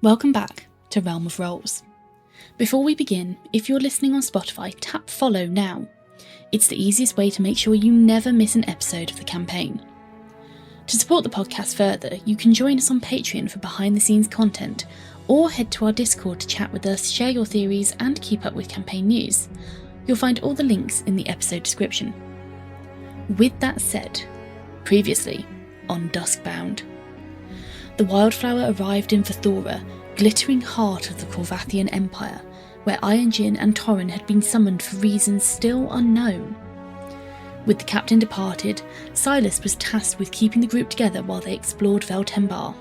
Welcome back to Realm of Rolls. Before we begin, if you're listening on Spotify, tap follow now. It's the easiest way to make sure you never miss an episode of the campaign. To support the podcast further, you can join us on Patreon for behind the scenes content, or head to our Discord to chat with us, share your theories and keep up with campaign news. You'll find all the links in the episode description. With that said, previously on Duskbound. The wildflower arrived in Vethora, glittering heart of the Corvathian Empire, where Ayaan-Jin and Torran had been summoned for reasons still unknown. With the captain departed, Silas was tasked with keeping the group together while they explored Veltembar.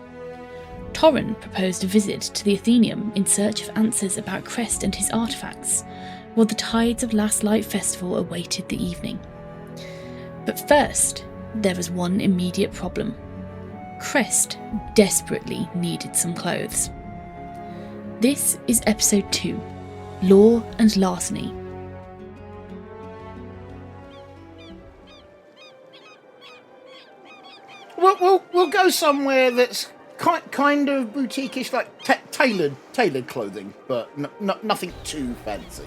Torran proposed a visit to the Athenaeum in search of answers about Crest and his artefacts, while the tides of Last Light Festival awaited the evening. But first, there was one immediate problem. Crest desperately needed some clothes. This is episode 2, Law and Larceny. We'll go somewhere that's kind of boutique-ish, like tailored clothing, but nothing too fancy.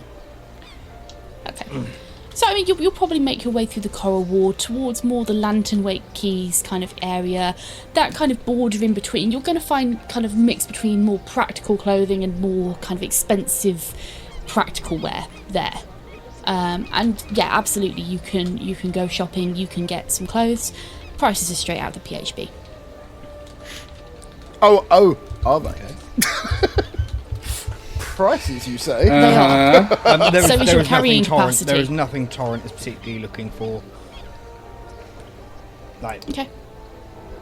Okay. So, I mean, you'll probably make your way through the Coral Ward towards more the Lantern Wake Keys kind of area, that kind of border in between. You're going to find kind of mix between more practical clothing and more kind of expensive practical wear there. And yeah, absolutely, you can go shopping, you can get some clothes. Prices are straight out of the PHB. Oh, are they? Prices, you say? They are. So is your carrying capacity? There is nothing Torrent is particularly looking for. Like, okay.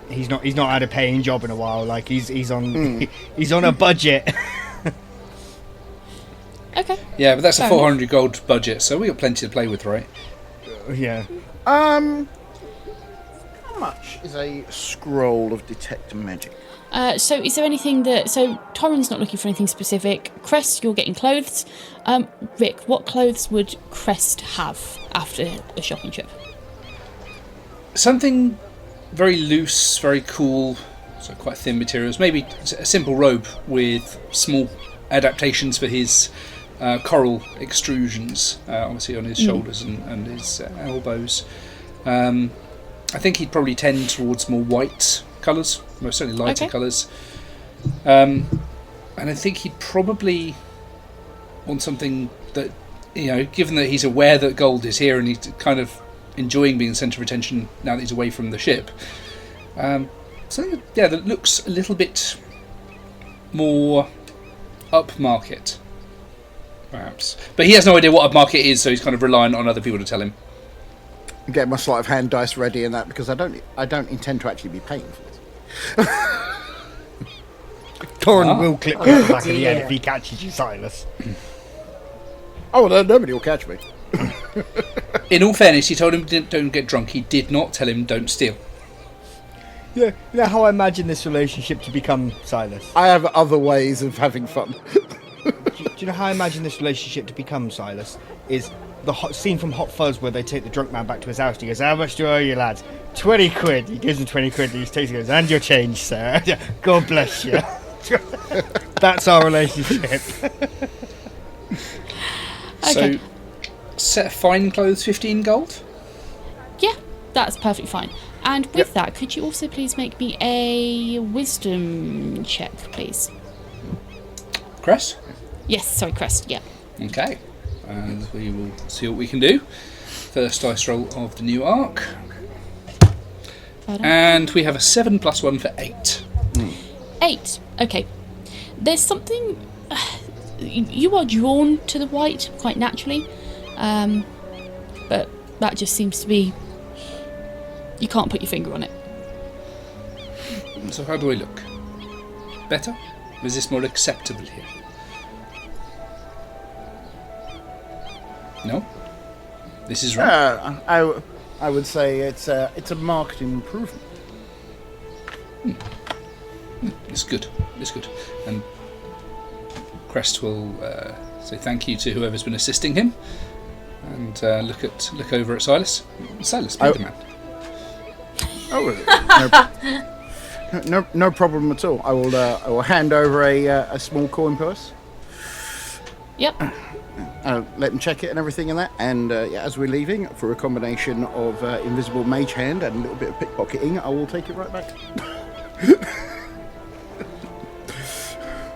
He's not had a paying job in a while. Like he's on he's on a budget. Okay. Yeah, but that's a 400 gold budget, so we got plenty to play with, right? Yeah. How much is a scroll of detect magic? So is there anything that... So Torran's not looking for anything specific. Crest, you're getting clothes. Rikh, what clothes would Crest have after a shopping trip? Something very loose, very cool, so quite thin materials. Maybe a simple robe with small adaptations for his coral extrusions, obviously on his shoulders and his elbows. I think he'd probably tend towards more white colours, most certainly lighter colours. And I think he'd probably want something that, given that he's aware that gold is here and he's kind of enjoying being the centre of attention now that he's away from the ship. Something, that looks a little bit more upmarket, perhaps. But he has no idea what upmarket is, so he's kind of reliant on other people to tell him. Get my sleight of hand dice ready and that, because I don't intend to actually be paying for this. Torrent will clip you at the back of the head if he catches you, Silas. Oh, no, nobody will catch me. In all fairness, he told him don't get drunk. He did not tell him don't steal. Yeah, you know how I imagine this relationship to become, Silas? I have other ways of having fun. Do you know how I imagine this relationship to become, Silas? Is the scene from Hot Fuzz where they take the drunk man back to his house. He goes, "How much do I owe you, lads?" 20 quid. He gives him 20 quid and he takes it and goes, "And your change, sir." God bless you. That's our relationship. Okay. So, set of fine clothes, 15 gold? Yeah, that's perfectly fine. And with that, could you also please make me a wisdom check, please? Crest? Yes, sorry, Crest, yeah. Okay. And we will see what we can do. First dice roll of the new arc. And we have a 7 + 1 for 8. 8. Okay. There's something... you are drawn to the white quite naturally. But that just seems to be... You can't put your finger on it. So how do I look? Better? Is this more acceptable here? No? This is right? I would say it's a marked improvement. It's good. It's good. And Crest will say thank you to whoever's been assisting him, and look over at Silas. Silas, be the man. Oh, No problem at all. I will hand over a small coin purse. Yep. Let them check it and everything and that. And as we're leaving, for a combination of invisible mage hand and a little bit of pickpocketing, I will take it right back.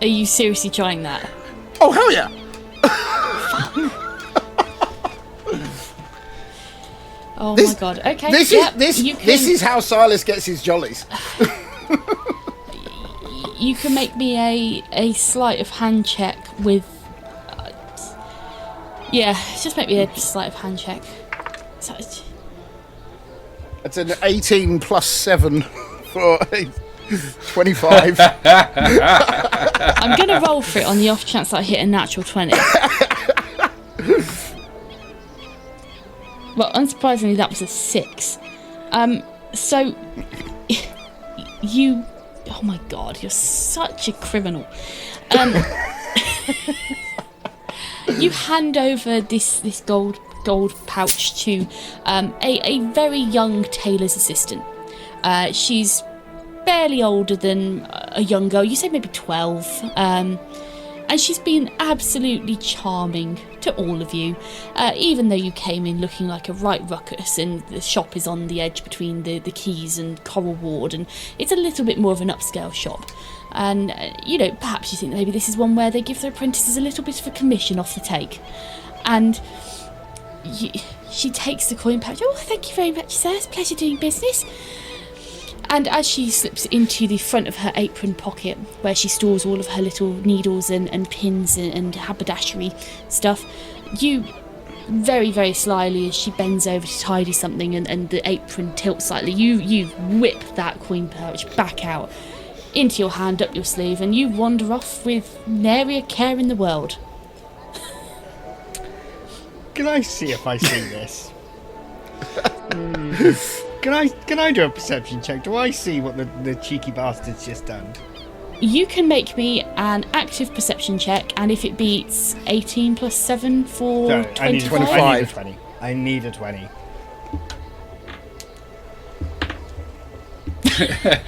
Are you seriously trying that? Oh, hell yeah! Oh my god. Okay. This is how Silas gets his jollies. You can make me a sleight of hand check with. Just make me a sleight of hand check. It's an 18 plus 7 for a 25. I'm going to roll for it on the off chance that I hit a natural 20. Well, unsurprisingly, that was a 6. So, you... Oh my god, you're such a criminal. You hand over this gold pouch to a very young tailor's assistant. She's barely older than a young girl. You say maybe 12. And she's been absolutely charming to all of you, even though you came in looking like a right ruckus, and the shop is on the edge between the quays and Coral Ward, and it's a little bit more of an upscale shop. And, perhaps you think maybe this is one where they give their apprentices a little bit of a commission off the take. And she takes the coin pouch. Oh, thank you very much, sir. It's a pleasure doing business. And as she slips into the front of her apron pocket, where she stores all of her little needles and pins and haberdashery stuff, you very, very slyly, as she bends over to tidy something and the apron tilts slightly, you whip that coin pouch back out into your hand, up your sleeve, and you wander off with nary a care in the world. Can I see if I see this? Can I do a perception check? Do I see what the cheeky bastard's just done? You can make me an active perception check, and if it beats 18 plus 7 for No, 25. I need a 20.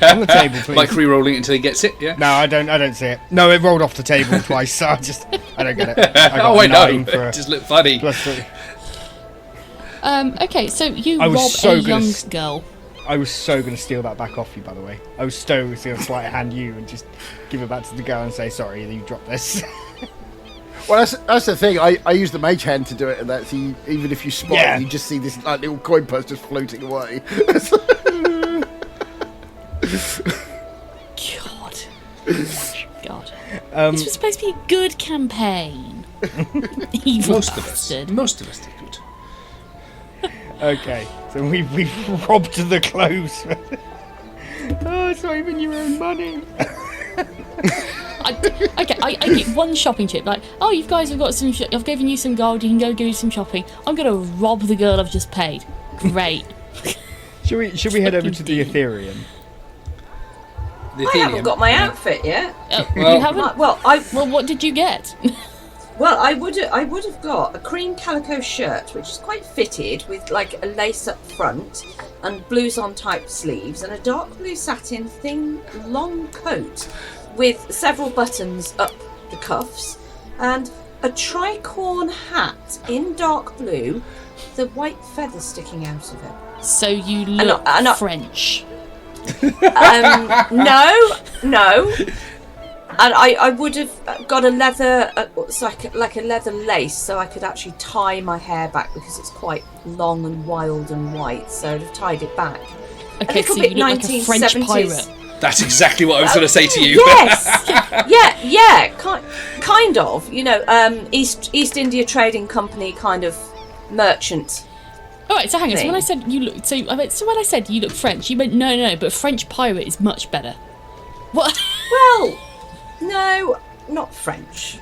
On the table, please. Like re-rolling it until he gets it, yeah? No, I don't see it. No, it rolled off the table twice, so I don't get it. I got Oh, I a know. 9 for It just looked funny. plus 3. Okay, so you I was rob so a gonna young s- girl. I was so going to steal that back off you, by the way. I was so going to sleight hand you and just give it back to the girl and say, sorry, you dropped this. Well, that's the thing. I use the mage hand to do it, and that's even if you spot Yeah. it, you just see this like little coin purse just floating away. God. This was supposed to be a good campaign. Evil Most of us. bastard. Most of us did good. Okay, so we've robbed the clothes. Oh, it's not even your own money. I get one shopping tip. Like, oh, you guys have got some. I've given you some gold. You can go do some shopping. I'm gonna rob the girl I've just paid. Great. Should we head over to the Ethereum? The I haven't Athenian. got my outfit yet. Well- You haven't. Well, Well, what did you get? I would have got a cream calico shirt, which is quite fitted with like a lace up front and blouson type sleeves, and a dark blue satin thin long coat with several buttons up the cuffs, and a tricorn hat in dark blue, the white feathers sticking out of it. So you look I- French. No. And I would have got a leather, like a leather lace, so I could actually tie my hair back because it's quite long and wild and white. So I'd have tied it back. Okay, little so bit you look like a French 1970s. pirate. That's exactly what I was going to say to you. Yes, yeah, kind of. East India Trading Company kind of merchant. All right, so hang on. So thing. when I said you look, so when I said you look French, you went no, but French pirate is much better. What? Well, no, not French.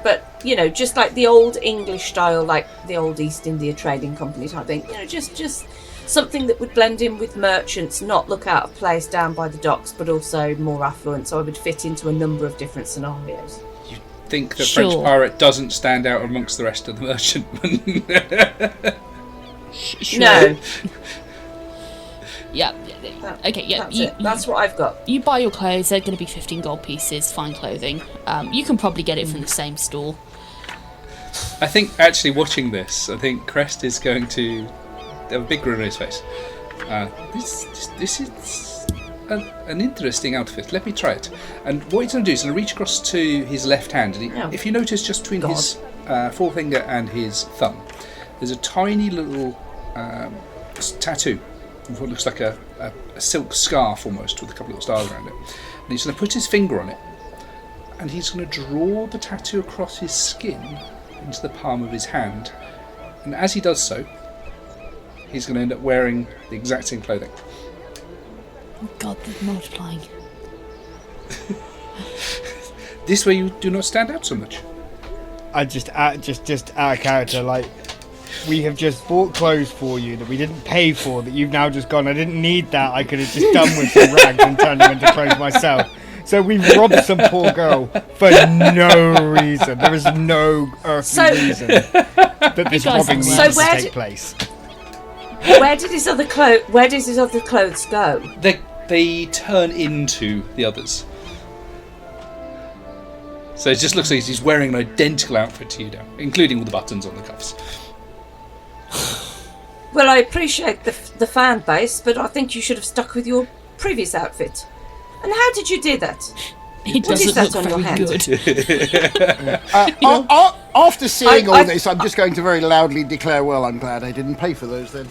But, just like the old English style, like the old East India Trading Company type thing. Just something that would blend in with merchants, not look out of place down by the docks, but also more affluent, so I would fit into a number of different scenarios. Think that Sure. French pirate doesn't stand out amongst the rest of the merchantmen. Sure. No. Yeah. Okay, yeah. That's it. That's what I've got. You buy your clothes, they're going to be 15 gold pieces, fine clothing. You can probably get it from the same store. I think, actually, watching this, I think Crest is going to have a big grin on his face. This is an interesting outfit. Let me try it. And what he's going to do is going to reach across to his left hand. And if you notice, just between his forefinger and his thumb, there's a tiny little tattoo. What looks like a silk scarf almost, with a couple of little stars around it. And he's going to put his finger on it, and he's going to draw the tattoo across his skin into the palm of his hand. And as he does so, he's going to end up wearing the exact same clothing. Oh God, they're multiplying. This way you do not stand out so much. I just out of character, like, we have just bought clothes for you that we didn't pay for, that you've now just gone, I didn't need that, I could have just done with some rags and turned them into clothes myself. So we've robbed some poor girl for no reason. There is no earthly reason that this robbing needs to take place. Where did his other clothes go? They turn into the others. So it just looks like he's wearing an identical outfit to you now, including all the buttons on the cuffs. Well, I appreciate the fan base, but I think you should have stuck with your previous outfit. And how did you do that? It What is doesn't that look on your very hand? good. After seeing all this, I'm just going to very loudly declare, well, I'm glad I didn't pay for those then.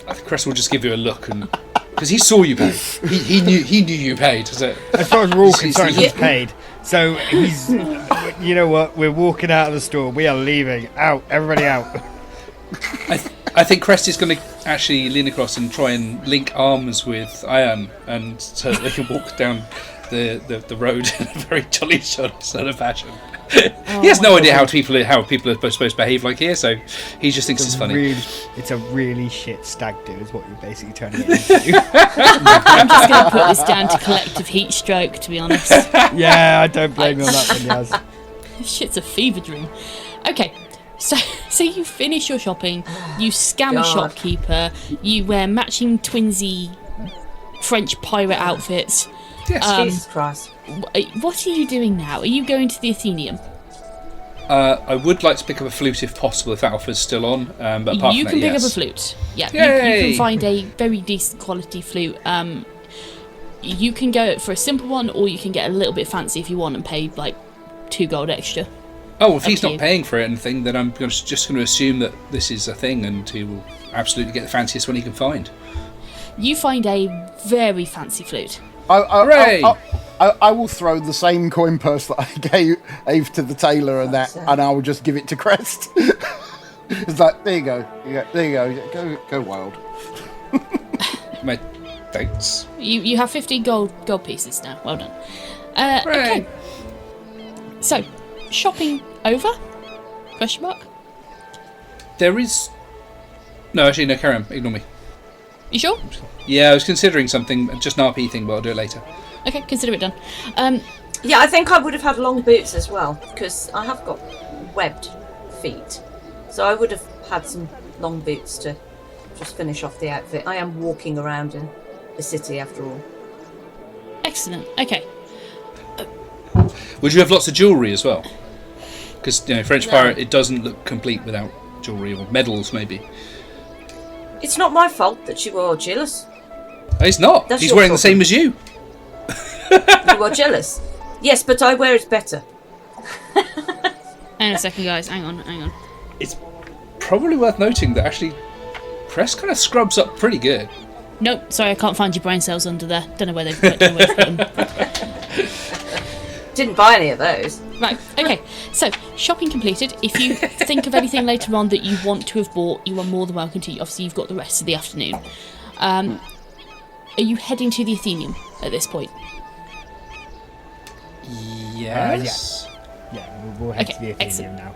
I think Crest will just give you a look, and because he saw you pay, he knew you paid. So as far as we're all concerned, he's paid. So he's, you know what? We're walking out of the store. We are leaving. Out, everybody out. I think Crest is going to actually lean across and try and link arms with Ayaan, and so they can walk down the road in a very jolly sort of fashion. He has no idea how people are supposed to behave like here, so he just thinks it's funny. It's a really shit stag do, is what you're basically turning it into. I'm just going to put this down to collective heat stroke, to be honest. Yeah, I don't blame you on that one, Yaz. This shit's a fever dream. Okay, so you finish your shopping, you scam a shopkeeper, you wear matching twinsy French pirate outfits. Yes. Jesus Christ. What are you doing now? Are you going to the Athenaeum? I would like to pick up a flute if possible, if that offer's still on. But apart You from can that, pick yes. up a flute. Yeah, you Yay! can find a very decent quality flute. You can go for a simple one, or you can get a little bit fancy if you want and pay like 2 gold extra. Oh, if he's to not you. paying for it anything, then I'm just going to assume that this is a thing, and he will absolutely get the fanciest one he can find. You find a very fancy flute. I will throw the same coin purse that I gave to the tailor and I will just give it to Crest. It's like, there you go. There you go. Go wild. My thanks. You have 50 gold pieces now. Well done. Okay. So, shopping over? Question mark. There is. No, actually, no. Carry on. Ignore me. You sure? Yeah, I was considering something, just an RP thing, but I'll do it later. Okay, consider it done. Yeah, I think I would have had long boots as well, because I have got webbed feet. So I would have had some long boots to just finish off the outfit. I am walking around in the city after all. Excellent. Okay. Would you have lots of jewellery as well? Because, French pirate, it doesn't look complete without jewellery, or medals maybe. It's not my fault that you are jealous. He's not. That's He's your wearing the same problem. as you. You are jealous. Yes, but I wear it better. Hang on a second, guys. Hang on. It's probably worth noting that actually Crest kind of scrubs up pretty good. Nope, sorry, I can't find your brain cells under there. Don't know where they've put them. Didn't buy any of those. Right, okay. So, shopping completed. If you think of anything later on that you want to have bought, you are more than welcome to. Obviously, you've got the rest of the afternoon. Are you heading to the Athenaeum at this point? Yes. Yeah, we'll head to the Athenaeum excellent. now.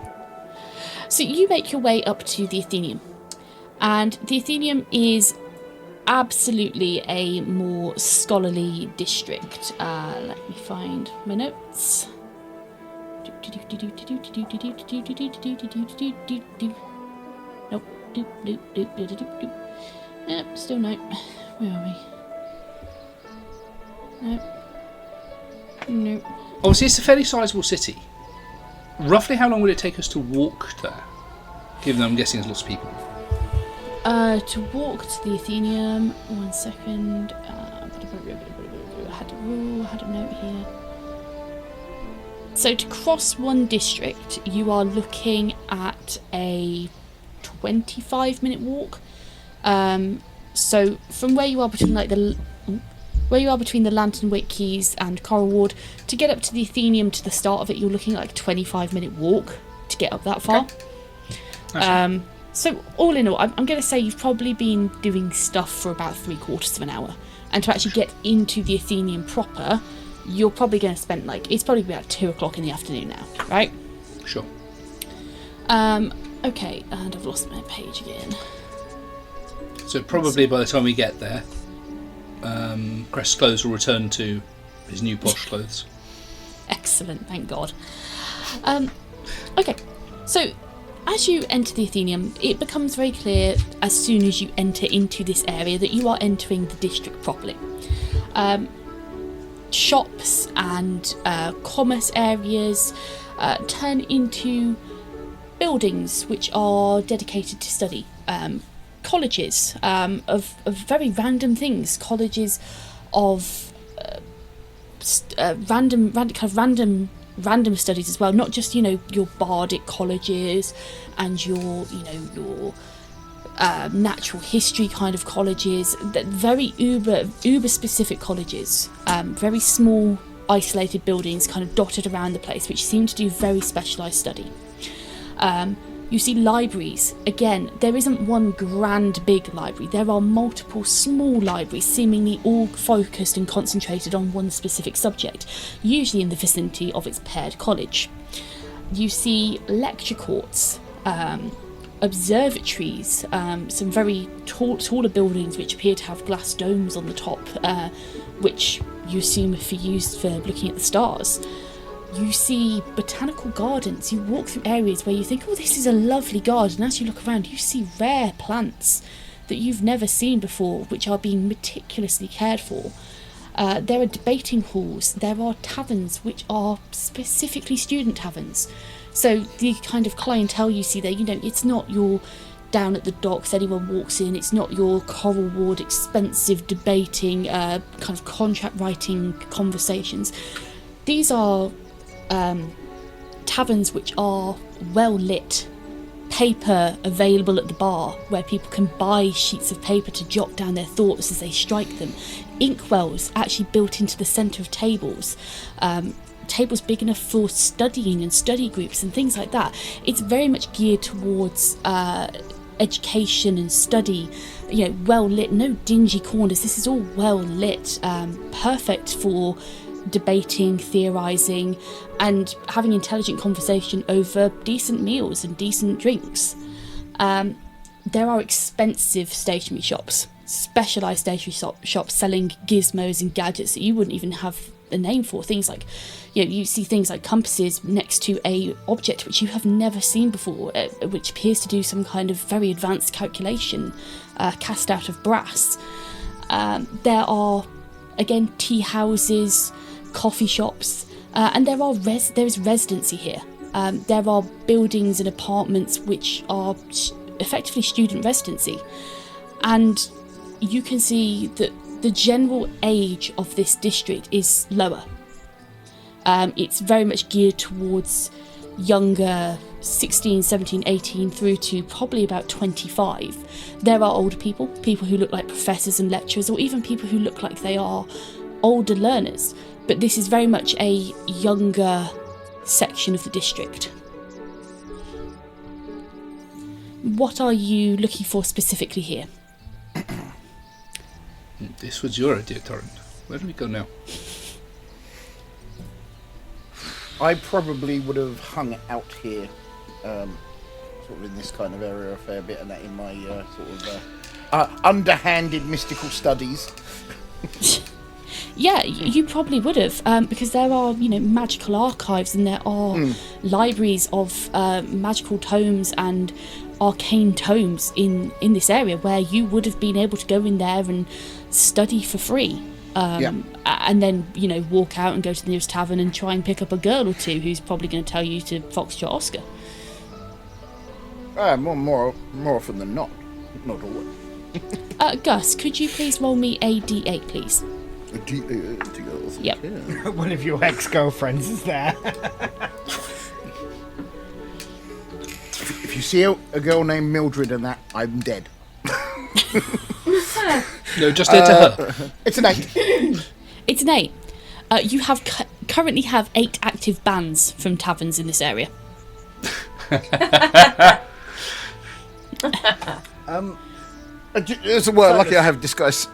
So you make your way up to the Athenaeum. And the Athenaeum is absolutely a more scholarly district. Let me find my notes. Nope. Yep, still no. Where are we? Nope. Nope. Obviously, it's a fairly sizable city. Roughly how long would it take us to walk there? Given that I'm guessing there's lots of people. To walk to the Athenaeum, 1 second. I had a note here. So to cross one district, you are looking at a 25-minute walk. So from where you are between the Lantern Wick Keys and Coral Ward, to get up to the Athenaeum to the start of it, you're looking at like a 25-minute walk to get up that far. Okay. So all in all, I'm going to say you've probably been doing stuff for about 3/4 of an hour. And to actually get into the Athenaeum proper, you're probably going to spend it's probably about 2 o'clock in the afternoon now, right? Sure. Okay, and I've lost my page again. So probably by the time we get there, Crest's clothes will return to his new posh clothes. Excellent, thank God. Okay, so as you enter the Athenaeum, it becomes very clear as soon as you enter into this area that you are entering the district properly. Shops and commerce areas turn into buildings which are dedicated to study. Colleges of very random things. Colleges of random studies as well, not just your bardic colleges and your natural history kind of colleges, that very uber specific colleges, very small isolated buildings kind of dotted around the place which seem to do very specialised study. You see libraries. Again, there isn't one grand big library. There are multiple small libraries, seemingly all focused and concentrated on one specific subject, usually in the vicinity of its paired college. You see lecture courts, observatories, some very taller buildings which appear to have glass domes on the top, which you assume are used for looking at the stars. You see botanical gardens. You walk through areas where you think, oh, this is a lovely garden. As you look around, you see rare plants that you've never seen before, which are being meticulously cared for. There are debating halls. There are taverns, which are specifically student taverns. So the kind of clientele you see there, it's not your down at the docks, anyone walks in. It's not your Coral Ward expensive debating, kind of contract writing conversations. These are taverns which are well lit, paper available at the bar where people can buy sheets of paper to jot down their thoughts as they strike them, inkwells actually built into the centre of tables, tables big enough for studying and study groups and things like that. It's very much geared towards education and study, well lit, no dingy corners. This is all well lit, perfect for debating, theorising, and having intelligent conversation over decent meals and decent drinks. There are expensive stationery shops, specialised stationery shops selling gizmos and gadgets that you wouldn't even have a name for. Things like, you see things like compasses next to a object which you have never seen before, which appears to do some kind of very advanced calculation, cast out of brass. There are, again, tea houses, coffee shops, and there is residency here. There are buildings and apartments which are effectively student residency, and you can see that the general age of this district is lower. It's very much geared towards younger, 16, 17, 18 through to probably about 25. There are older people who look like professors and lecturers, or even people who look like they are older learners. But this is very much a younger section of the district. What are you looking for specifically here? This was your idea, Torran. Where do we go now? I probably would have hung out here, sort of in this kind of area a fair bit, and that in my underhanded mystical studies. Yeah, you probably would have, because there are, magical archives, and there are libraries of magical tomes and arcane tomes in this area where you would have been able to go in there and study for free. And then, walk out and go to the nearest tavern and try and pick up a girl or two who's probably going to tell you to foxtrot Oscar. More often than not. Not always. Gus, could you please roll me a d8, please? A D8? Yep. Yeah. One of your ex-girlfriends is there. If you see a girl named Mildred and that, I'm dead. No, just dead to her. It's an 8. It's an 8. You have currently have 8 active bans from taverns in this area. It's a word. Lucky I have disguise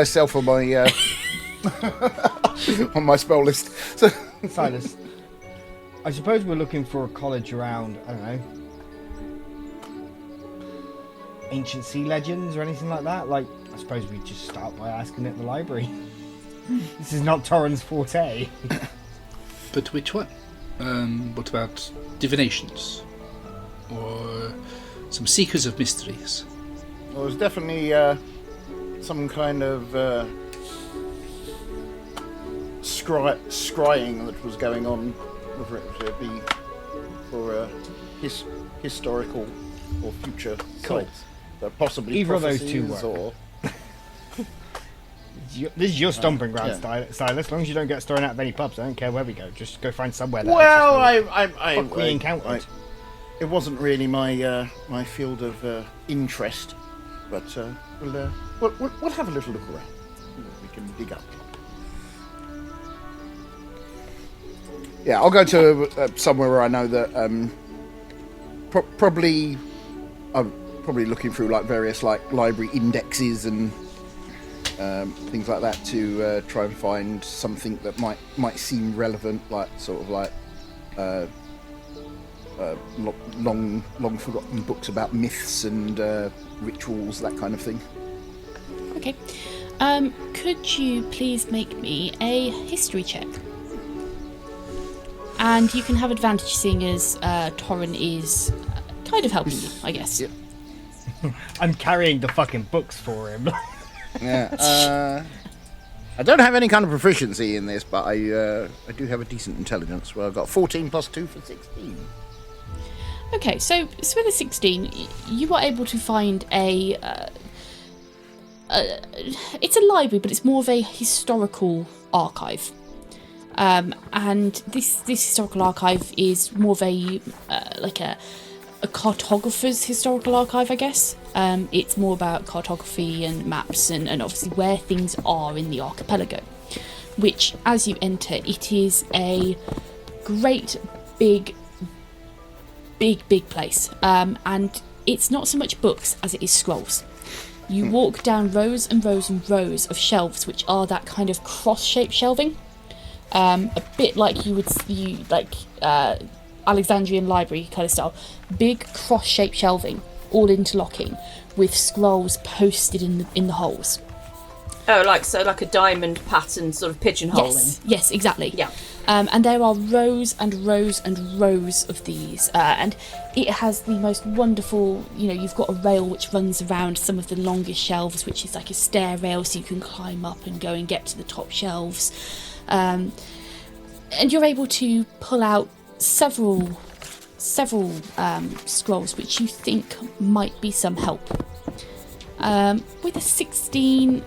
self on my on my spell list. So Silas, I suppose we're looking for a college around, I don't know, ancient sea legends or anything like that. Like, I suppose we just start by asking at the library. This is not Torran's forte. But which one? What about divinations? Or some seekers of mysteries? well, there's definitely some kind of scrying that was going on, whether it would be for historical or future sites. Possibly Either of those two prophecies work. or This is your stomping ground, yeah. Silas. As long as you don't get us thrown out of any pubs, I don't care where we go. Just go find somewhere that well, fuck we encountered. it wasn't really my my field of interest, but we'll have a little look around. We can dig up. Yeah, I'll go to somewhere where I know that probably I'm probably looking through like various like library indexes and things like that to try and find something that might seem relevant, like sort of like long forgotten books about myths and rituals, that kind of thing. Okay. Could you please make me a history check? And you can have advantage seeing as Torran is kind of helping you, I guess. Yep. I'm carrying the fucking books for him. Yeah. I don't have any kind of proficiency in this, but I do have a decent intelligence. Well, I've got 14 plus 2 for 16. Okay, so with a 16, you are able to find it's a library, but it's more of a historical archive. And this historical archive is more of a cartographer's historical archive, I guess. It's more about cartography and maps and obviously where things are in the archipelago, which as you enter, it is a great big place, and it's not so much books as it is scrolls. You walk down rows and rows and rows of shelves, which are that kind of cross-shaped shelving, a bit like you would see Alexandrian library kind of style, big cross-shaped shelving, all interlocking, with scrolls posted in the holes. Oh, like a diamond pattern sort of pigeonholing. Yes, exactly. Yeah. And there are rows and rows and rows of these, and it has the most wonderful, you've got a rail which runs around some of the longest shelves, which is like a stair rail, so you can climb up and go and get to the top shelves. And you're able to pull out several scrolls which you think might be some help. With a 16,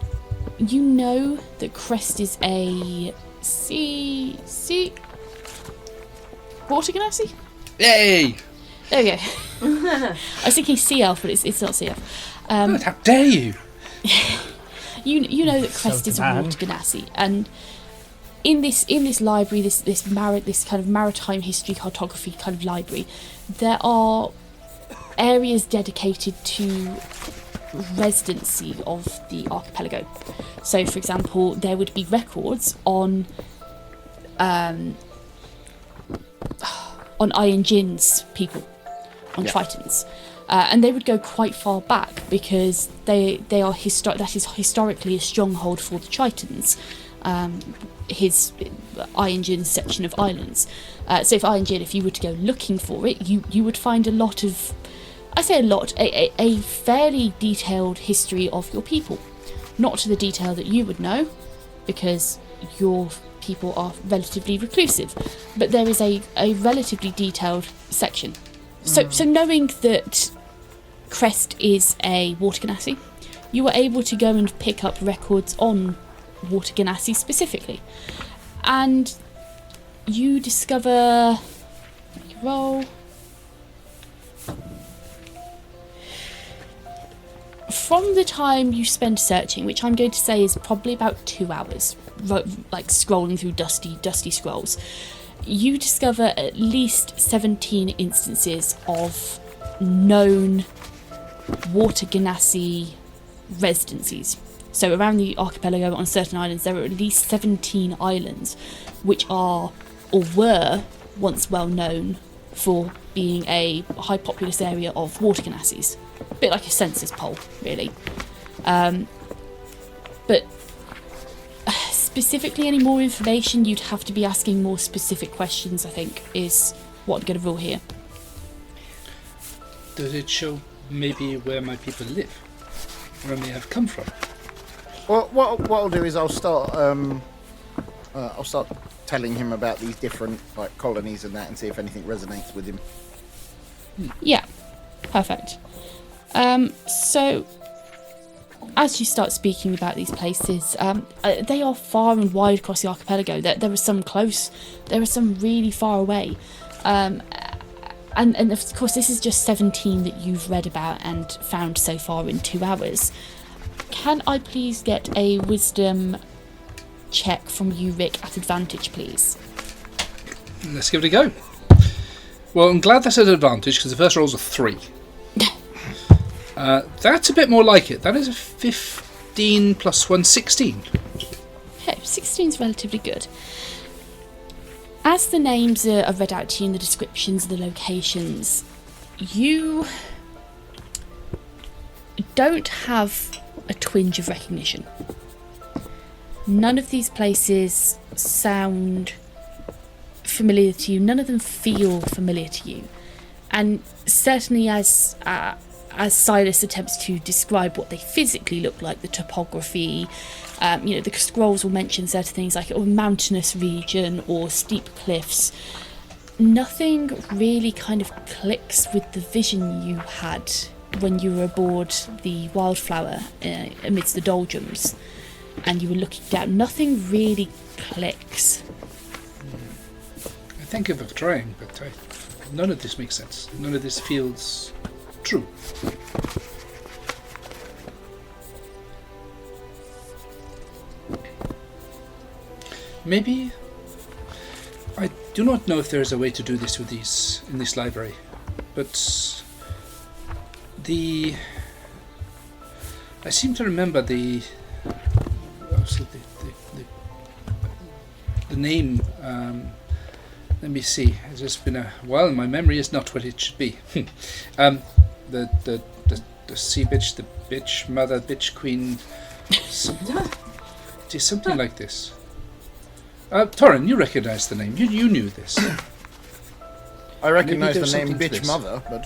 you know that Crest is a sea water genasi? Yay! There we go. I was thinking sea elf, but it's not sea elf. How dare you! You know that Crest is a water genasi, and in this library, this kind of maritime history cartography kind of library, there are areas dedicated to residency of the archipelago. So, for example, there would be records on Ayaan-Jin's people, on Tritons, and they would go quite far back because they are that is historically a stronghold for the Tritons. His Ayaan-Jin's section of islands. So if Ayaan-Jin, if you were to go looking for it, you would find a lot of I say a lot, a fairly detailed history of your people. Not to the detail that you would know, because your people are relatively reclusive, but there is a relatively detailed section. So knowing that Crest is a water genasi, you were able to go and pick up records on water genasi specifically. And you discover... roll... From the time you spend searching, which I'm going to say is probably about 2 hours, like scrolling through dusty scrolls, you discover at least 17 instances of known water genasi residencies. So around the archipelago on certain islands, there are at least 17 islands which are or were once well known for being a high populous area of water genasis. A bit like a census poll, really. But specifically any more information, you'd have to be asking more specific questions, I think, is what I'm going to rule here. Does it show maybe where my people live? Where they have come from? Well, what I'll do is I'll start telling him about these different like colonies and that, and see if anything resonates with him. Yeah, perfect. So, as you start speaking about these places, they are far and wide across the archipelago. There are some close, there are some really far away. And of course, this is just 17 that you've read about and found so far in 2 hours. Can I please get a wisdom check from you, Rikh, at advantage, please? Let's give it a go. Well, I'm glad that's at advantage, because the first roll's a 3. That's a bit more like it. That is a 15 plus 1, 16. Okay, 16's relatively good. As the names are read out to you and the descriptions of the locations, you don't have a twinge of recognition. None of these places sound familiar to you. None of them feel familiar to you. And certainly as Silas attempts to describe what they physically look like, the topography, the scrolls will mention certain things like a mountainous region or steep cliffs. Nothing really kind of clicks with the vision you had when you were aboard the Wildflower amidst the doldrums and you were looking down. Nothing really clicks. I thank you for trying, but none of this makes sense. None of this feels true. Maybe I do not know if there is a way to do this with these in this library, but I seem to remember the name. Let me see. It's just been a while, and my memory is not what it should be. The sea bitch, the bitch mother, bitch queen. It is something like this. Torran, you recognise the name. You knew this. I recognise the Maybe name there's bitch something to mother, but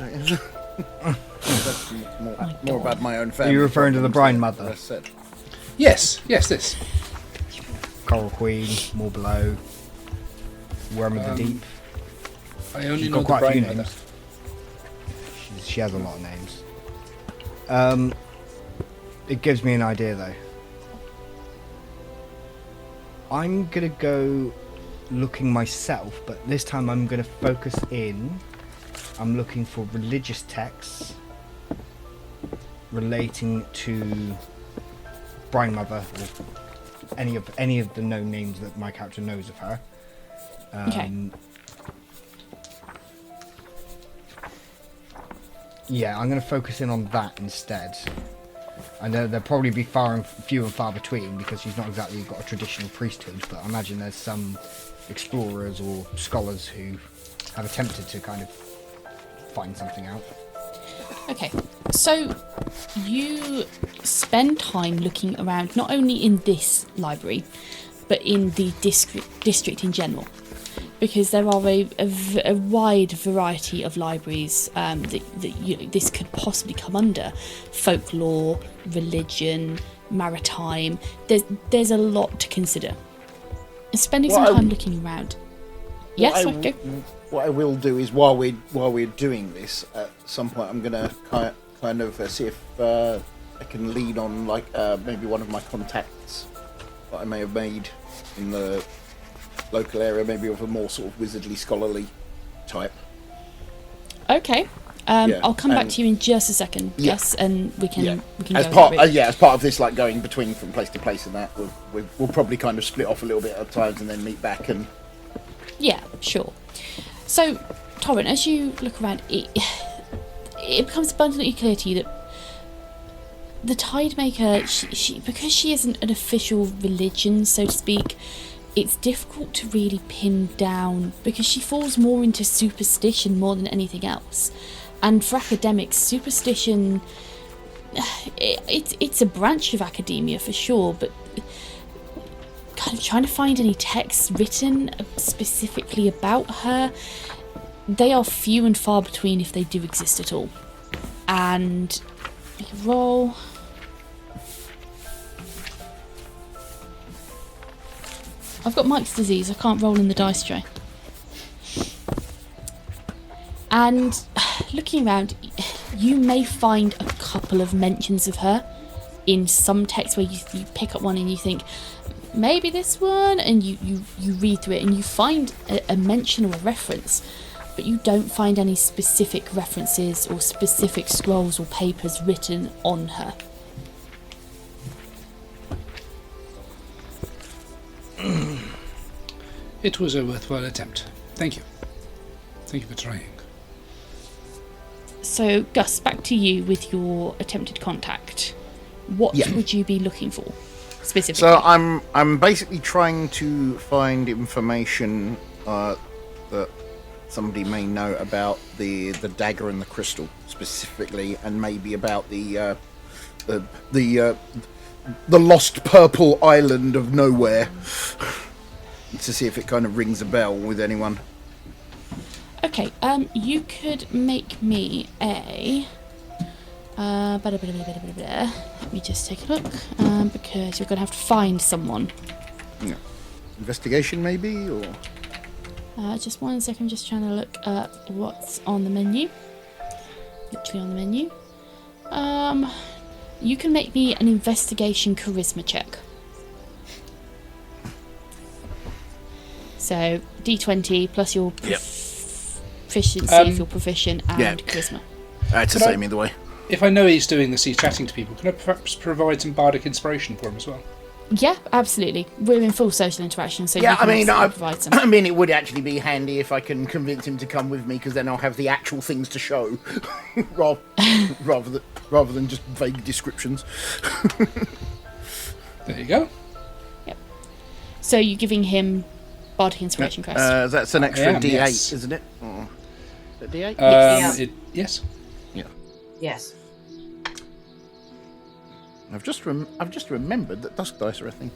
that's more about my own family. Are you referring to the brine mother? That's said. Yes, this. Coral Queen, more below. Worm of the Deep. I only She's know got the quite a few brine mother. names. She has a lot of names. It gives me an idea though. I'm gonna go looking myself, but this time I'm gonna focus in. I'm looking for religious texts relating to Brine Mother or any of the known names that my character knows of her. Okay. Yeah, I'm going to focus in on that instead. I know there'll probably be few and far between because she's not exactly got a traditional priesthood, but I imagine there's some explorers or scholars who have attempted to kind of find something out. Okay, so you spend time looking around not only in this library, but in the district in general. because there are a wide variety of libraries that this could possibly come under. Folklore, religion, maritime. There's a lot to consider. Spending some time looking around. Yes, go. What I will do is while we're doing this, at some point I'm gonna kind of see if I can lean on maybe one of my contacts that I may have made in the local area, maybe of a more sort of wizardly scholarly type. Okay. I'll come back to you in just a second. Yeah. Yes, and we can As go part over it. as part of this, like going between from place to place and that, we'll probably kind of split off a little bit at times and then meet back and. Yeah, sure. So, Torran, as you look around, it becomes abundantly clear to you that the Tidemaker, she because she isn't an official religion, so to speak, it's difficult to really pin down because she falls more into superstition more than anything else. And for academics, superstition, it's a branch of academia for sure, but kind of trying to find any texts written specifically about her, they are few and far between if they do exist at all. And roll. I've got Mike's disease, I can't roll in the dice tray. And looking around, you may find a couple of mentions of her in some text where you pick up one and you think, maybe this one, and you read through it and you find a mention or a reference, but you don't find any specific references or specific scrolls or papers written on her. It was a worthwhile attempt. Thank you. Thank you for trying. So, Gus, back to you with your attempted contact. What would you be looking for specifically? So I'm basically trying to find information that somebody may know about the dagger and the crystal specifically, and maybe about the lost purple island of nowhere, to see if it kind of rings a bell with anyone. Okay, you could make me a... let me just take a look, because you're going to have to find someone. Yeah. Investigation, maybe, or... Just 1 second, I'm just trying to look at what's on the menu. Literally on the menu. You can make me an investigation charisma check. So, D20 plus your proficiency if you're proficient, and charisma. It's the same either way. If I know he's doing this, he's chatting to people, can I perhaps provide some bardic inspiration for him as well? Yeah, absolutely. We're in full social interaction, so Yeah, you can I mean, provide some. I mean, it would actually be handy if I can convince him to come with me, because then I'll have the actual things to show, rather than just vague descriptions. There you go. Yep. So you're giving him bardic inspiration, Crest? That's an extra D8, yes. isn't it? Or, is it D8? Yes. Yeah. Yes. I've just remembered that dusk dice are a thing.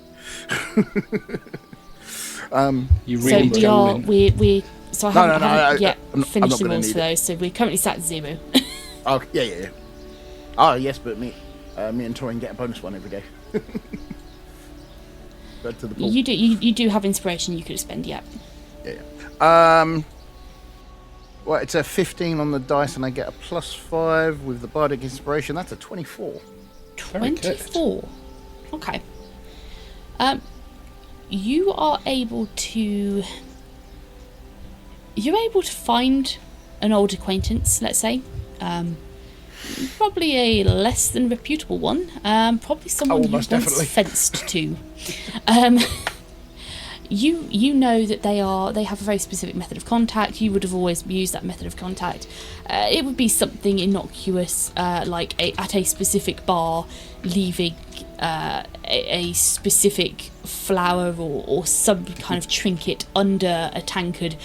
You really so I haven't yet finished the rules for those, so we're currently sat at 0. Oh yeah. Oh yes, but me and Torran get a bonus one every day. Go to the pool. You do have inspiration you could spend, yeah. Yeah. Well, it's a 15 on the dice, and I get a +5 with the bardic inspiration. That's a 24. 24. Okay. You're able to find an old acquaintance, let's say. Probably a less than reputable one. Probably someone you once fenced to. You know that they have a very specific method of contact. You would have always used that method of contact. It would be something innocuous, like at a specific bar, leaving a specific flower or some kind of trinket under a tankard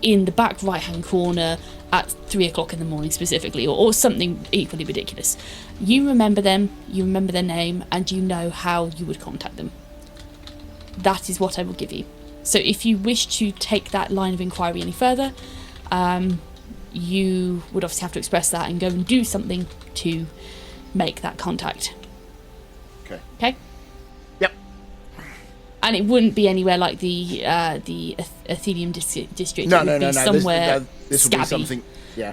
in the back right-hand corner at 3 o'clock in the morning specifically, or something equally ridiculous. You remember them, you remember their name, and you know how you would contact them. That is what I will give you. So if you wish to take that line of inquiry any further, you would obviously have to express that and go and do something to make that contact. Okay. Okay? Yep. And it wouldn't be anywhere like the Athenium district. No, it would be somewhere this will scabby. be something. Yeah.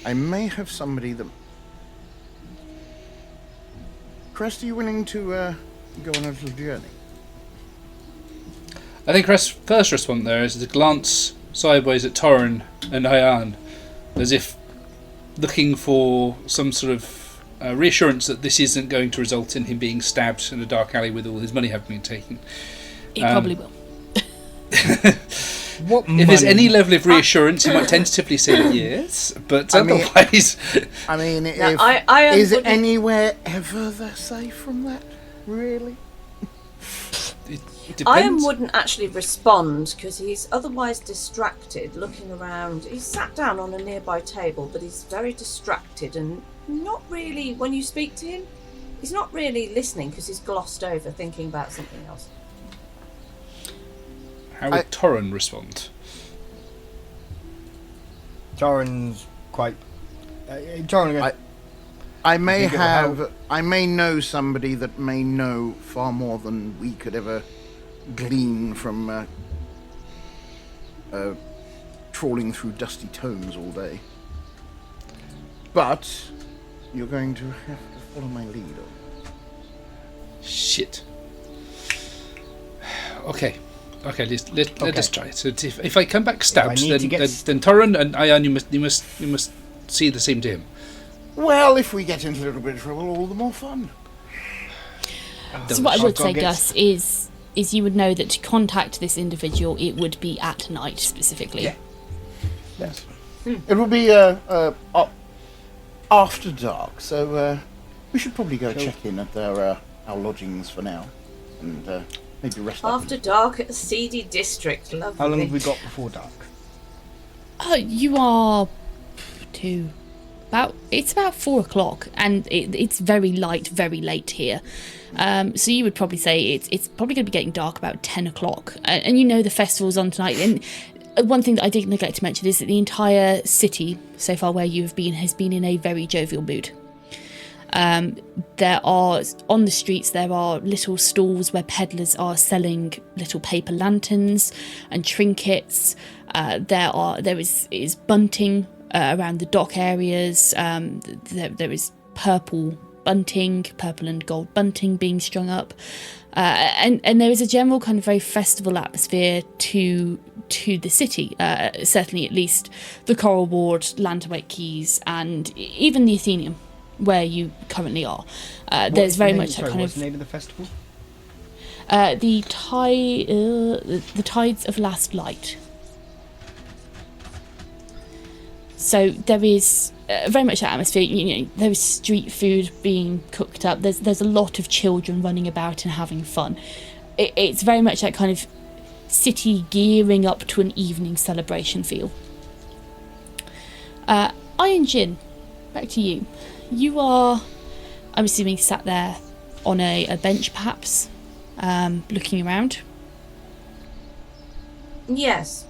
I may have somebody that. Crest, are you willing to go on a little journey? I think Crest's first response there is to glance sideways at Torran and Ayaan, as if looking for some sort of reassurance that this isn't going to result in him being stabbed in a dark alley with all his money having been taken. It probably will. What money? If there's any level of reassurance, he might tentatively say that yes, but otherwise... I mean, is it anywhere ever that safe from that? Really? It Ayaan depends. wouldn't actually respond because he's otherwise distracted, looking around. He's sat down on a nearby table, but he's very distracted and not really, when you speak to him, he's not really listening because he's glossed over, thinking about something else. How would Torran respond? Torran's quite. Torran. I may know somebody that may know far more than we could ever glean from trawling through dusty tomes all day. But you're going to have to follow my lead on. Shit. Okay, let us try it. So if I come back stabbed, then Torran and Ayaan, you must see the same to him. Well, if we get into a little bit of trouble, all the more fun. So what I would say, Gus, is you would know that to contact this individual, it would be at night specifically. Yeah. Yes. It will be after dark, so we should probably go check in at our lodgings for now, and maybe rest up. After dark at a seedy district, lovely. How long have we got before dark? You are it's about 4 o'clock, and it's very light, very late here. So you would probably say it's probably going to be getting dark about 10 o'clock. And you know the festival's on tonight. And one thing that I did neglect to mention is that the entire city, so far where you have been, has been in a very jovial mood. There are, on the streets, there are little stalls where peddlers are selling little paper lanterns and trinkets. There is bunting around the dock areas. There is purple and gold bunting being strung up, and there is a general kind of very festival atmosphere to the city. Certainly, at least the Coral Ward, Lanterwake Keys, and even the Athenium, where you currently are. There's very much that kind What's of the name of the festival? the Tides of Last Light. So there is very much that atmosphere. You know, there is street food being cooked up. There's a lot of children running about and having fun. It's very much that kind of city gearing up to an evening celebration feel. Ayaan-Jin, back to you. You are, I'm assuming, sat there on a bench, perhaps, looking around. Yes.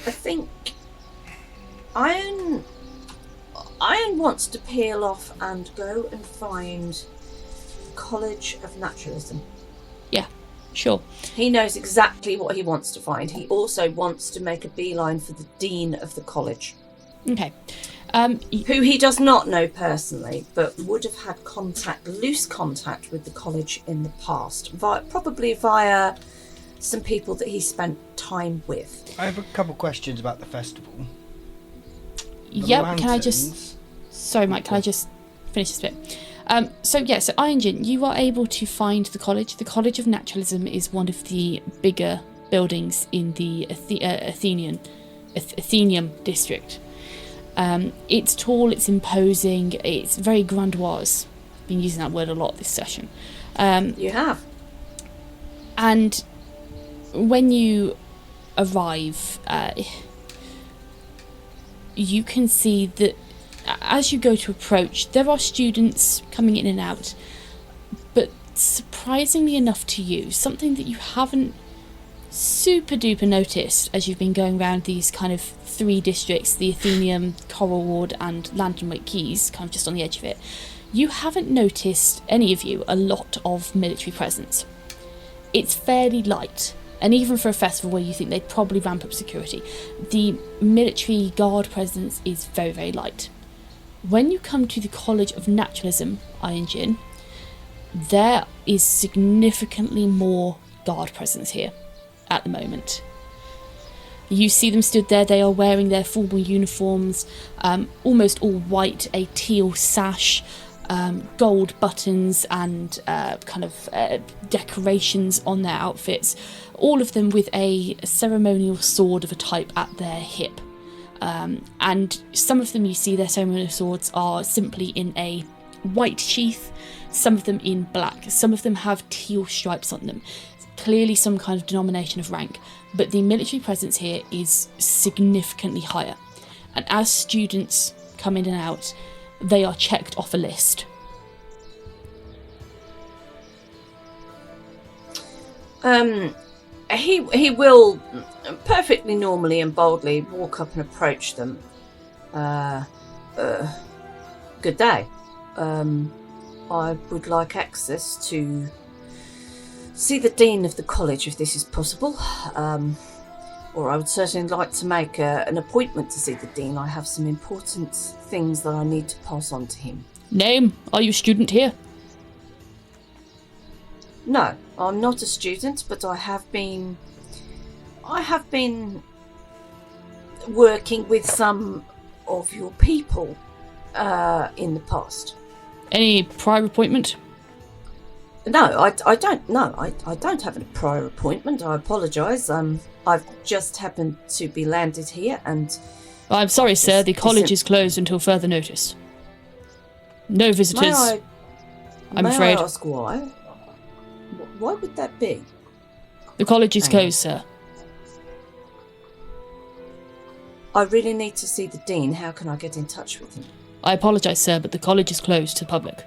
I think Ayaan wants to peel off and go and find College of Naturalism. Yeah, sure. He knows exactly what he wants to find. He also wants to make a beeline for the dean of the college. Okay. Who he does not know personally, but would have had loose contact with the college in the past, probably via some people that he spent time with. I have a couple of questions about the festival. Yep, can I just... Sorry, Mike, can I just finish this bit? So Ayaan-Jin, you are able to find the college. The College of Naturalism is one of the bigger buildings in the Athenium district. It's tall, it's imposing, it's very grandiose. I've been using that word a lot this session. You have. And when you arrive, you can see that as you go to approach, there are students coming in and out, but surprisingly enough to you, something that you haven't super duper noticed as you've been going around these kind of 3 districts, the Athenium, Coral Ward and Lanternwick Keys, kind of just on the edge of it. You haven't noticed, any of you, a lot of military presence. It's fairly light, and even for a festival where you think they'd probably ramp up security, the military guard presence is very, very light. When you come to the College of Naturalism, Ayaan-Jin, there is significantly more guard presence here at the moment. You see them stood there. They are wearing their formal uniforms, almost all white, a teal sash, gold buttons and decorations on their outfits, all of them with a ceremonial sword of a type at their hip. And some of them, you see their ceremonial swords are simply in a white sheath, some of them in black, some of them have teal stripes on them. Clearly some kind of denomination of rank, but the military presence here is significantly higher. And as students come in and out, they are checked off a list. He will perfectly normally and boldly walk up and approach them. Good day. I would like access to see the Dean of the College if this is possible. Or I would certainly like to make an appointment to see the Dean. I have some important things that I need to pass on to him. Name? Are you a student here? No, I'm not a student, but I have been working with some of your people in the past. Any prior appointment? No, I don't. No, I don't have a prior appointment. I apologise. I've just happened to be landed here, and I'm sorry, sir. The college is closed until further notice. No visitors. I'm afraid. May I ask why? Why would that be? The college is closed, sir. I really need to see the Dean. How can I get in touch with him? I apologise, sir, but the college is closed to the public.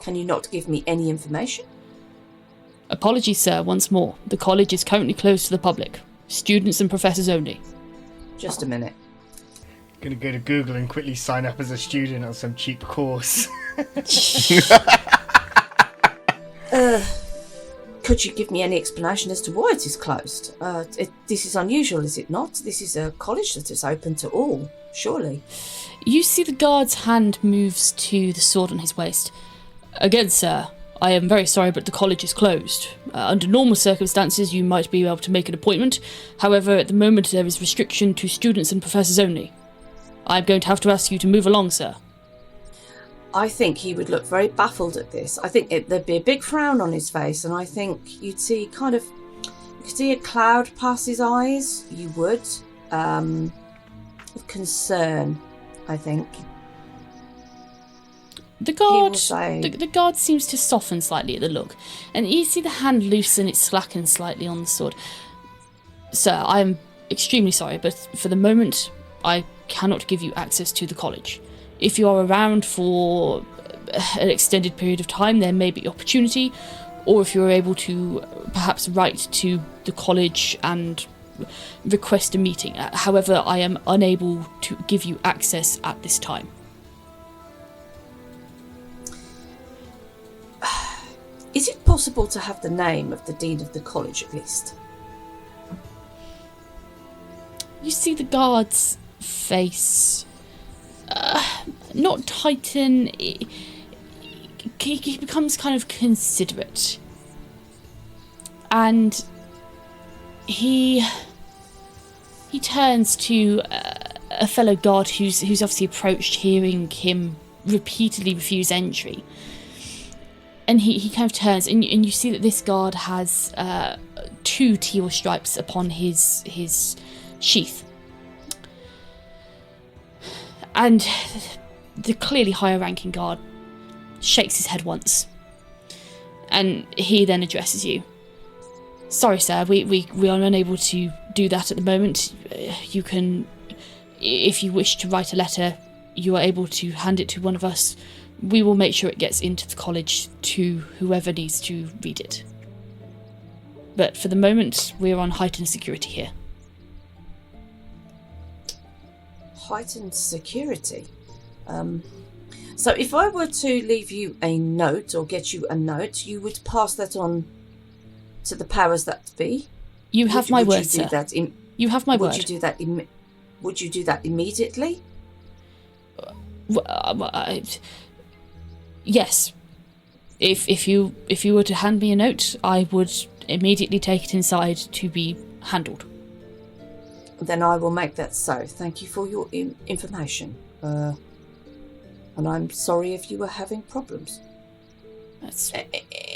Can you not give me any information? Apologies, sir, once more. The college is currently closed to the public. Students and professors only. Just a minute. Gonna go to Google and quickly sign up as a student on some cheap course. Could you give me any explanation as to why it is closed? This is unusual, is it not? This is a college that is open to all, surely. You see the guard's hand moves to the sword on his waist. Again, sir, I am very sorry, but the college is closed. Under normal circumstances, you might be able to make an appointment. However, at the moment, there is restriction to students and professors only. I'm going to have to ask you to move along, sir. I think he would look very baffled at this. I think there'd be a big frown on his face, and I think you'd see a cloud pass his eyes. You would, of concern, I think. The guard seems to soften slightly at the look, and you see the hand loosen, it slacken slightly on the sword. Sir, I am extremely sorry, but for the moment, I cannot give you access to the college. If you are around for an extended period of time, there may be opportunity, or if you're able to perhaps write to the college and request a meeting. However, I am unable to give you access at this time. Is it possible to have the name of the Dean of the College, at least? You see the guard's face. Not tighten. He becomes kind of considerate. And he turns to a fellow guard who's obviously approached, hearing him repeatedly refuse entry. And he kind of turns, and you see that this guard has 2 teal stripes upon his sheath. And the clearly higher ranking guard shakes his head once. And he then addresses you. Sorry, sir, we are unable to do that at the moment. You can, if you wish to write a letter, you are able to hand it to one of us. we will make sure it gets into the college to whoever needs to read it. But for the moment, we're on heightened security here. Heightened security? So if I were to leave you a note or get you a note, you would pass that on to the powers that be? You have my word, sir. You have my word. Would you do that immediately? Yes. If you were to hand me a note, I would immediately take it inside to be handled. Then I will make that so. Thank you for your information. And I'm sorry if you were having problems.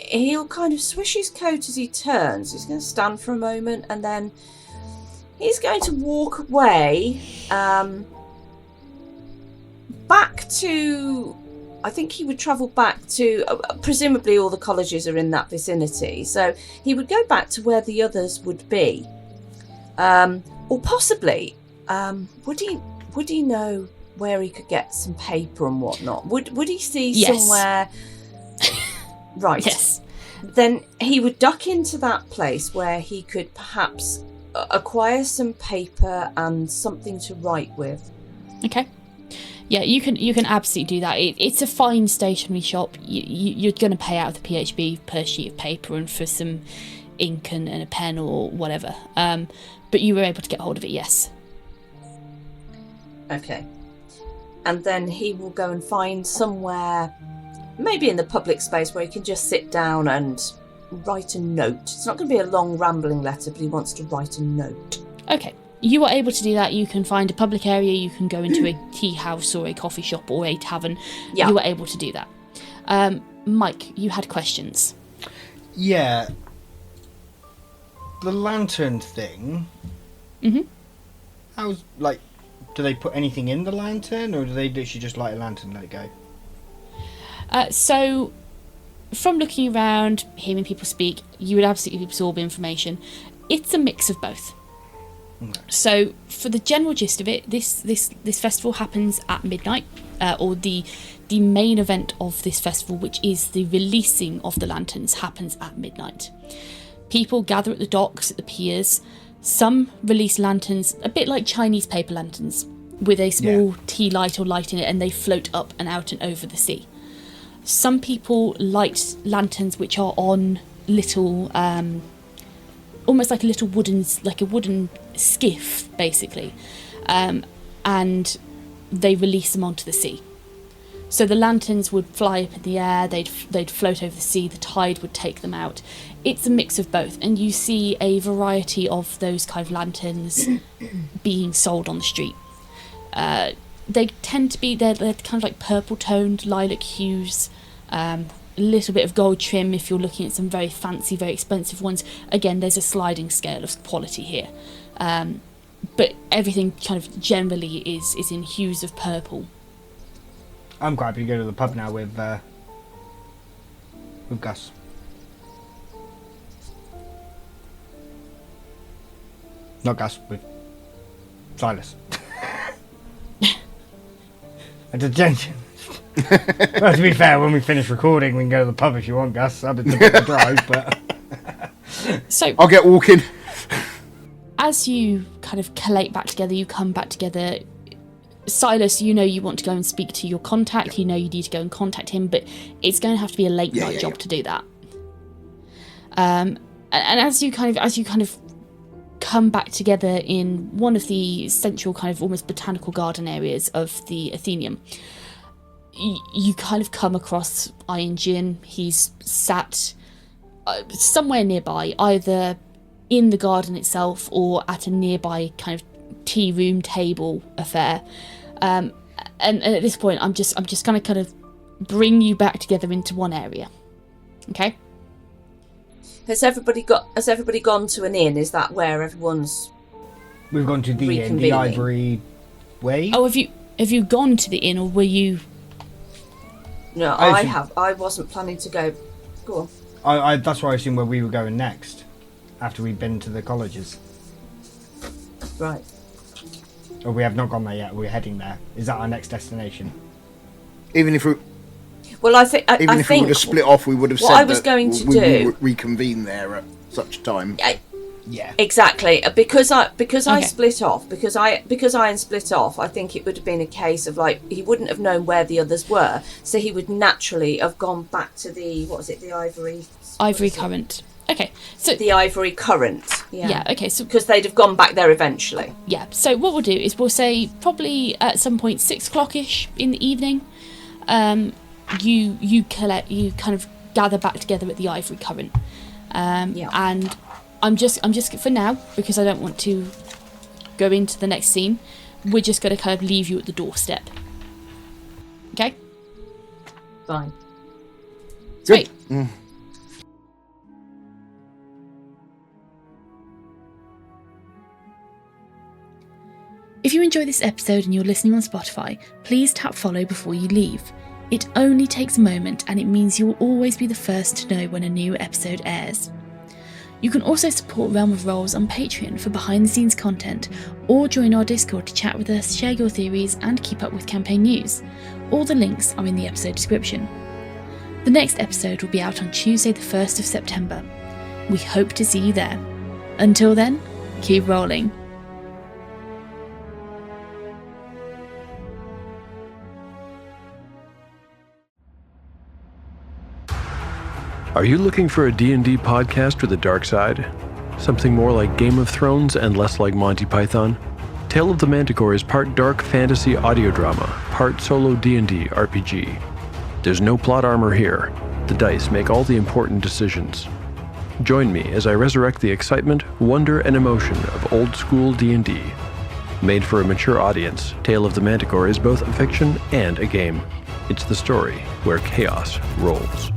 He'll kind of swish his coat as he turns. He's going to stand for a moment and then he's going to walk away back to... I think he would travel back to... presumably all the colleges are in that vicinity. So he would go back to where the others would be. Or possibly, would he know where he could get some paper and whatnot? Would he see somewhere... Right. Yes. Then he would duck into that place where he could perhaps acquire some paper and something to write with. Okay. Yeah, you can absolutely do that. It's a fine stationery shop. You're going to pay out of the PHB per sheet of paper and for some ink and a pen or whatever. But you were able to get hold of it, yes. Okay. And then he will go and find somewhere, maybe in the public space, where he can just sit down and write a note. It's not going to be a long rambling letter, but he wants to write a note. Okay. You are able to do that. You can find a public area, you can go into a tea house or a coffee shop or a tavern. Yeah. You are able to do that. Mike, you had questions. Yeah. The lantern thing. Mm-hmm. How's, like, do they put anything in the lantern, or do they literally just light a lantern and let it go? So, from looking around, hearing people speak, you would absolutely absorb information. It's a mix of both. Okay. So, for the general gist of it, this festival happens at midnight, or the main event of this festival, which is the releasing of the lanterns, happens at midnight. People gather at the docks, at the piers. Some release lanterns, a bit like Chinese paper lanterns, with a small tea light or light in it, and they float up and out and over the sea. Some people light lanterns which are on little, almost like a wooden skiff, basically, and they release them onto the sea. So the lanterns would fly up in the air, they'd float over the sea, the tide would take them out. It's a mix of both, and you see a variety of those kind of lanterns being sold on the street. They tend to be, they're kind of like purple-toned, lilac hues, a little bit of gold trim if you're looking at some very fancy, very expensive ones. Again, there's a sliding scale of quality here. But everything kind of generally is in hues of purple. I'm quite happy to go to the pub now with Gus. Not Gus, with Silas. And to change. Well, to be fair, when we finish recording, we can go to the pub if you want, Gus. I've been taking the drive, but. So I'll get walking. As you kind of collate back together, you come back together. Silas, you know you want to go and speak to your contact. You know you need to go and contact him, but it's going to have to be a late night job to do that. And as you kind of come back together in one of the central kind of almost botanical garden areas of the Athenaeum, you kind of come across Ayaan-Jin. He's sat somewhere nearby, either in the garden itself or at a nearby kind of tea room table affair. And at this point, I'm just going to kind of bring you back together into one area. Okay? Has everybody gone to an inn? Is that where everyone's... We've gone to the inn, the Ivory Way. Oh, have you gone to the inn, or were you... No, I have. I wasn't planning to go. Go on. That's why I assumed where we were going next, after we'd been to the colleges. Right. Oh, we have not gone there yet. We're heading there. Is that our next destination? Even if we... Well, I think Even if we would have split off, we would have what said I was that going to we do. would reconvene there at such time. Yeah. Exactly, because I Okay. split off, because Ayaan split off. I think it would have been a case of like he wouldn't have known where the others were, so he would naturally have gone back to the Ivory Current. Okay, so the Ivory Current. yeah, okay, so because they'd have gone back there eventually. yeah, so what we'll do is we'll say probably at some point 6 o'clock-ish in the evening, you kind of gather back together at the Ivory Current, and I'm just for now, because I don't want to go into the next scene, we're just going to kind of leave you at the doorstep. Okay? Fine. Sweet. If you enjoy this episode and you're listening on Spotify, please tap follow before you leave. It only takes a moment and it means you will always be the first to know when a new episode airs. You can also support Realm of Rolls on Patreon for behind the scenes content, or join our Discord to chat with us, share your theories and keep up with campaign news. All the links are in the episode description. The next episode will be out on Tuesday the 1st of September. We hope to see you there. Until then, keep rolling. Are you looking for a D&D podcast with a dark side? Something more like Game of Thrones and less like Monty Python? Tale of the Manticore is part dark fantasy audio drama, part solo D&D RPG. There's no plot armor here. The dice make all the important decisions. Join me as I resurrect the excitement, wonder, and emotion of old school D&D. Made for a mature audience, Tale of the Manticore is both a fiction and a game. It's the story where chaos rolls.